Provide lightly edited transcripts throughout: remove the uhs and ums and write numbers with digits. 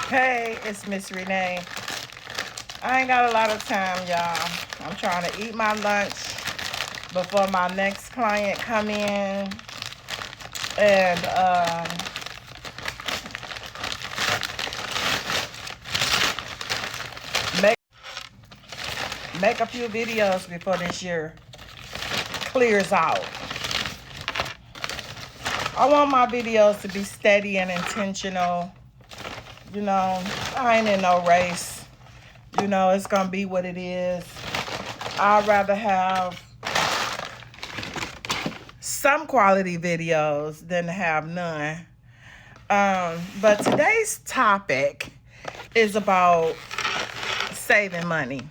Hey, it's Miss Renee. I ain't got a lot of time, y'all. I'm trying to eat my lunch before my next client come in and make make a few videos before this year clears out. I want my videos to be steady and intentional. You know, I ain't in no race. You know, it's gonna be what it is. I'd rather have some quality videos than to have none. But today's topic is about saving money.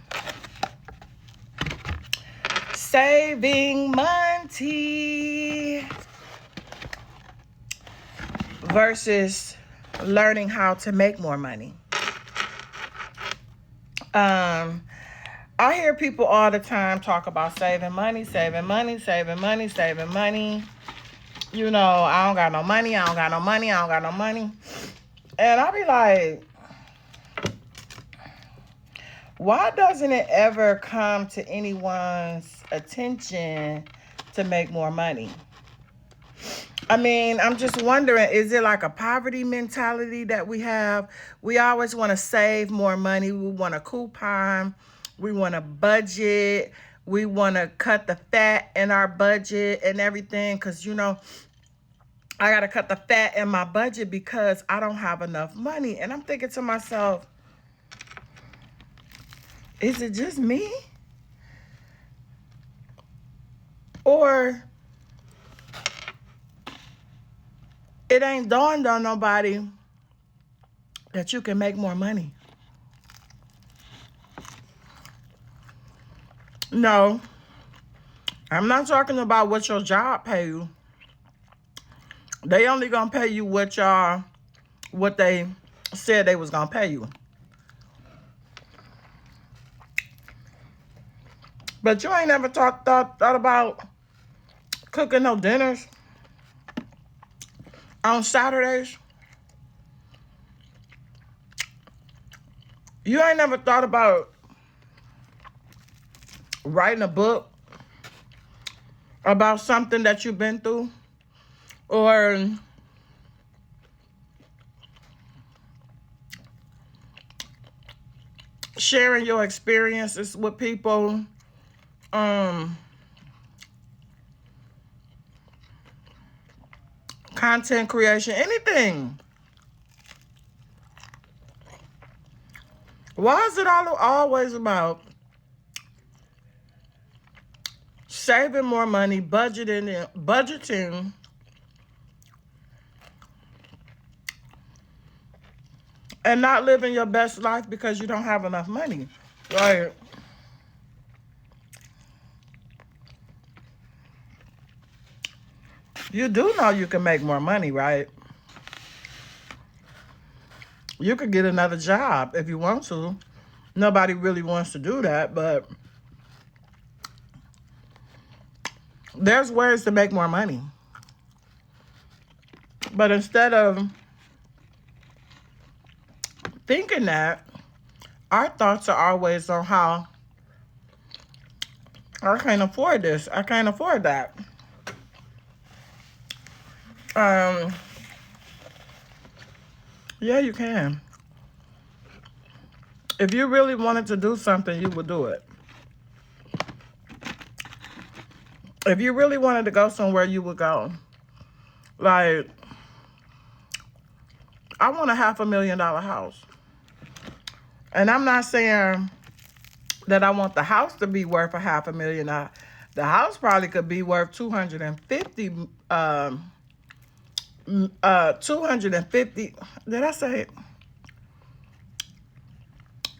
Saving money versus learning how to make more money. I hear people all the time talk about saving money, saving money, saving money, saving money. You know, I don't got no money, I don't got no money, I don't got no money. And I be like, why doesn't it ever come to anyone's attention to make more money? I mean, I'm just wondering, is it like a poverty mentality that we have? We always want to save more money. We want a coupon. We want to budget. We want to cut the fat in our budget and everything. Because, you know, I got to cut the fat in my budget because I don't have enough money. And I'm thinking to myself, is it just me? Or it ain't dawned on nobody that you can make more money? No, I'm not talking about what your job pay you. They only gonna pay you what they said they was gonna pay you. But you ain't never thought about cooking no dinners on Saturdays. You ain't never thought about writing a book about something that you've been through, or sharing your experiences with people. Content creation, anything. Why is it always about saving more money, budgeting, and not living your best life because you don't have enough money? Right? You do know you can make more money, right? You could get another job if you want to. Nobody really wants to do that, but there's ways to make more money. But instead of thinking that, our thoughts are always on how I can't afford this, I can't afford that. Yeah, you can. If you really wanted to do something, you would do it. If you really wanted to go somewhere, you would go. Like, I want a $500,000 house. And I'm not saying that I want the house to be worth a $500,000. The house probably could be worth 250, did I say it?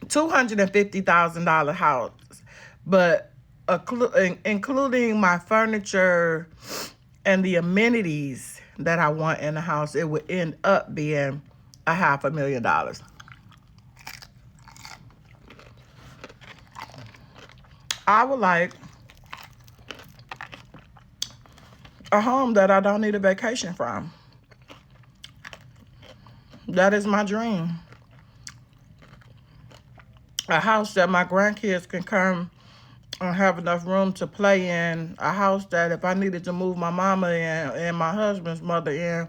$250,000 house. But including my furniture and the amenities that I want in the house, it would end up being a $500,000. I would like a home that I don't need a vacation from. That is my dream. A house that my grandkids can come and have enough room to play in. A house that if I needed to move my mama in and my husband's mother in,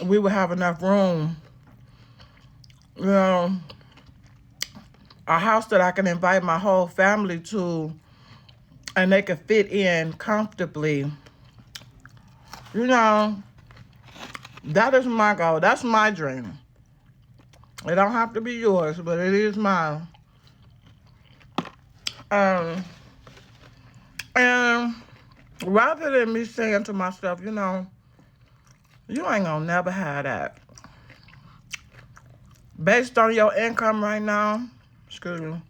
we would have enough room. You know, a house that I can invite my whole family to and they can fit in comfortably. You know, that is my goal. That's my dream. It don't have to be yours, but it is mine. Um, and rather than me saying to myself, you know, you ain't gonna never have that. Based on your income right now, excuse me,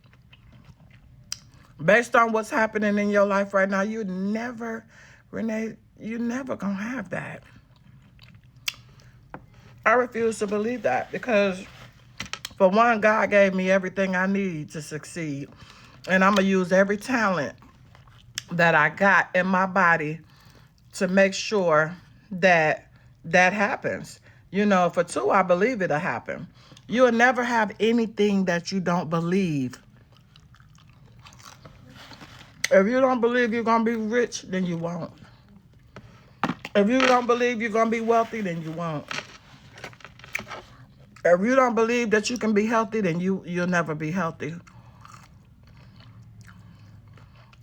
based on what's happening in your life right now, you never, Renee, you never gonna have that. I refuse to believe that because, for one, God gave me everything I need to succeed. And I'm going to use every talent that I got in my body to make sure that that happens. You know, for two, I believe it'll happen. You'll never have anything that you don't believe. If you don't believe you're going to be rich, then you won't. If you don't believe you're going to be wealthy, then you won't. If you don't believe that you can be healthy, then you'll never be healthy.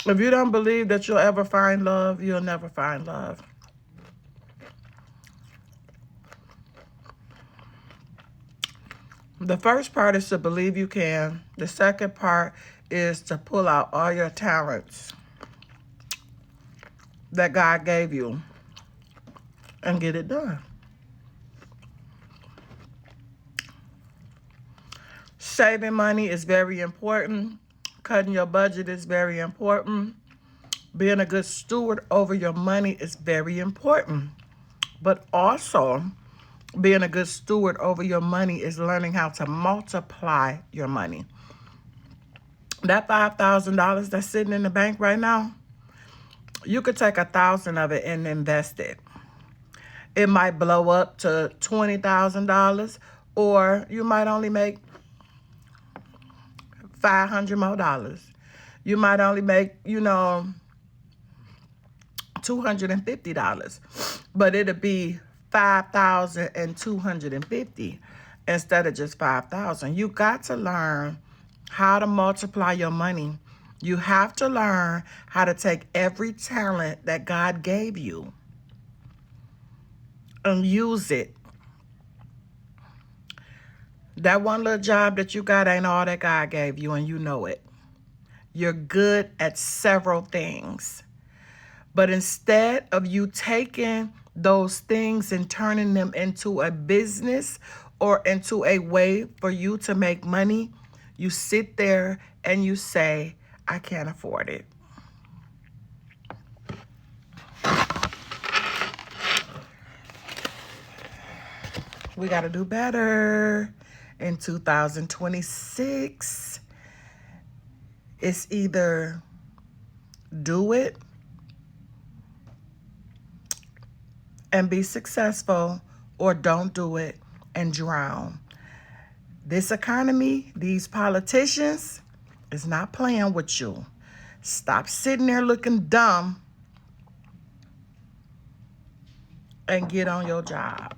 If you don't believe that you'll ever find love, you'll never find love. The first part is to believe you can. The second part is to pull out all your talents that God gave you and get it done. Saving money is very important. Cutting your budget is very important. Being a good steward over your money is very important. But also, being a good steward over your money is learning how to multiply your money. That $5,000 that's sitting in the bank right now, you could take 1,000 of it and invest it. It might blow up to $20,000, or you might only make $500 more. You might only make, you know, $250, but it'll be 5,250 instead of just 5,000. You got to learn how to multiply your money. You have to learn how to take every talent that God gave you and use it. That one little job that you got ain't all that God gave you, and you know it. You're good at several things. But instead of you taking those things and turning them into a business or into a way for you to make money, you sit there and you say, I can't afford it. We got to do better. In 2026, it's either do it and be successful, or don't do it and drown. This economy, these politicians, is not playing with you. Stop sitting there looking dumb and get on your job.